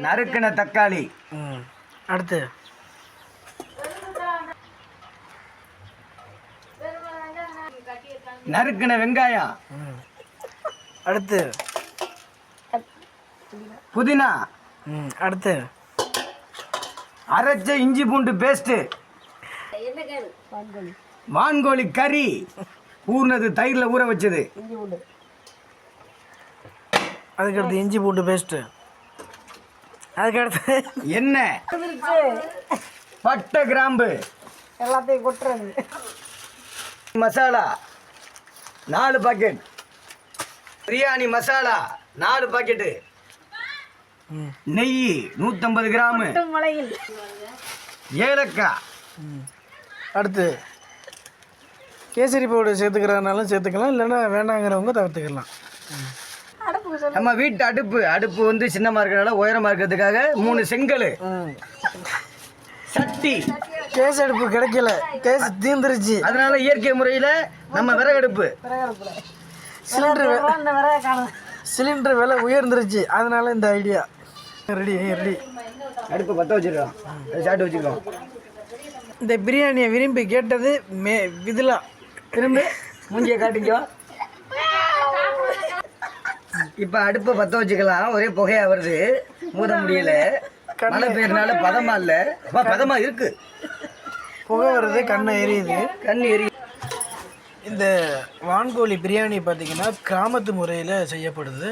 நறுக்கின தக்காளி. அடுத்து நறுக்கின வெங்காயம். அடுத்து புதினா. அடுத்து அரைச்ச இஞ்சி பூண்டு பேஸ்ட்டு. வான்கோழி கறி ஊர்னது தயிரில் ஊற வச்சது. அதுக்கடுத்து இஞ்சி பூண்டு பேஸ்ட்டு. அதுக்கடுத்து எண்ணெய், பட்டை, கிராம்பு எல்லாத்தையும் கொட்டுறது. மசாலா 4 பாக்கெட். பிரியாணி மசாலா 4 பாக்கெட்டு. நெய் 150 கிராமு. ஏலக்காய். அடுத்து கேசரி பவுடர் சேர்த்துக்கிறதுனாலும் சேர்த்துக்கலாம், இல்லைன்னா வேண்டாங்கிறவங்க தவிர்த்துக்கலாம். நம்ம வீட்டு அடுப்பு வந்து சின்னமாக இருக்கிறனால உயரமாக இருக்கிறதுக்காக 3 செங்கல். சட்டி. கேஸ் அடுப்பு கிடைக்கல, கேஸ் தீர்ந்துருச்சு. அதனால இயற்கை முறையில் நம்ம விறகடுப்பு. சிலிண்டர் விலை உயர்ந்துருச்சு, அதனால இந்த ஐடியா. ரெடி அடுப்பை பற்ற வச்சுருக்கோம், சாப்பிட்டு வச்சுருக்கோம். இந்த பிரியாணியை விரும்பி கேட்டது விதிலா. திரும்பி மூஞ்சியை காட்டிக்கோ. இப்போ அடுப்பை பற்ற வச்சுக்கலாம். ஒரே புகையாக வருது, மூட முடியல. மழை பெய்யறதுனால பதமாக இல்லை, பதமாக இருக்கு. புகை வருது, கண்ணை எரியுது. கண் எரி. இந்த வான்கோழி பிரியாணி பார்த்திங்கன்னா கிராமத்து முறையில் செய்யப்படுது.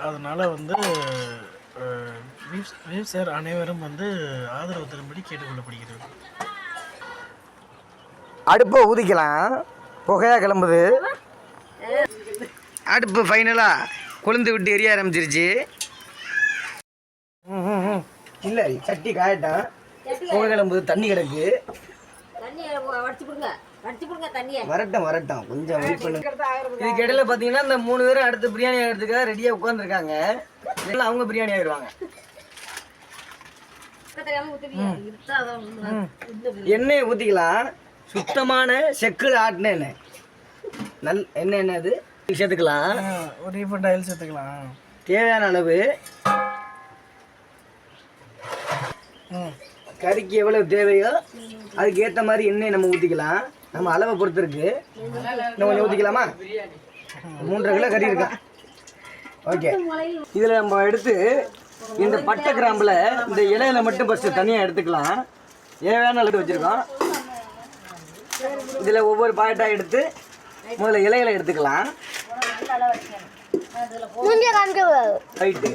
அதனால் வந்து சார் அனைவரும் வந்து ஆதரவு தரும்படி கேட்டுக்கொள்ளப்படுகிறது. அடுப்பை ஊதிக்கலாம், புகையாக கிளம்புது. அடுப்பு ஃபைனலாக கொழுந்து விட்டு எரிய ஆரம்பிச்சிருச்சு. இல்லை சட்டி காயட்டான், புகை கிளம்புது, தண்ணி கிடக்கு. வரட்டும் கொஞ்சம் வெயிட் பண்ணுங்க. இதுக்கு இடையில பார்த்தீங்கன்னா இந்த 3 பேரும் அடுத்து பிரியாணி ஆகிறதுக்காக ரெடியாக உட்காந்துருக்காங்க. இதெல்லாம் அவங்க பிரியாணி ஆயிடுவாங்க. எண்ணெயை ஊற்றிக்கலாம். சுத்தமான செக்குல ஆட்டின எண்ணெய். எண்ணெய் என்ன அது சேர்த்துக்கலாம். ஒரு ரீஃபண்ட் ஆயில் சேர்த்துக்கலாம். தேவையான அளவு. கறிக்கு எவ்வளவு தேவையோ அதுக்கு ஏற்ற மாதிரி எண்ணெய் நம்ம ஊற்றிக்கலாம். நம்ம அளவை பொறுத்து இருக்கு. இன்னும் கொஞ்சம் ஊற்றிக்கலாமா? 3.5 கிலோ கறி இருக்கா. ஓகே, இதில் நம்ம எடுத்து இந்த பட்டை கிராம்பில் இந்த இலையில மட்டும் ஃபஸ்ட்டு தனியாக எடுத்துக்கலாம். தேவையான அளவு வச்சுருக்கோம். இதில் ஒவ்வொரு பாக்கெட்டாக எடுத்து முதல்ல இலையில எடுத்துக்கலாம். ரைட்டு.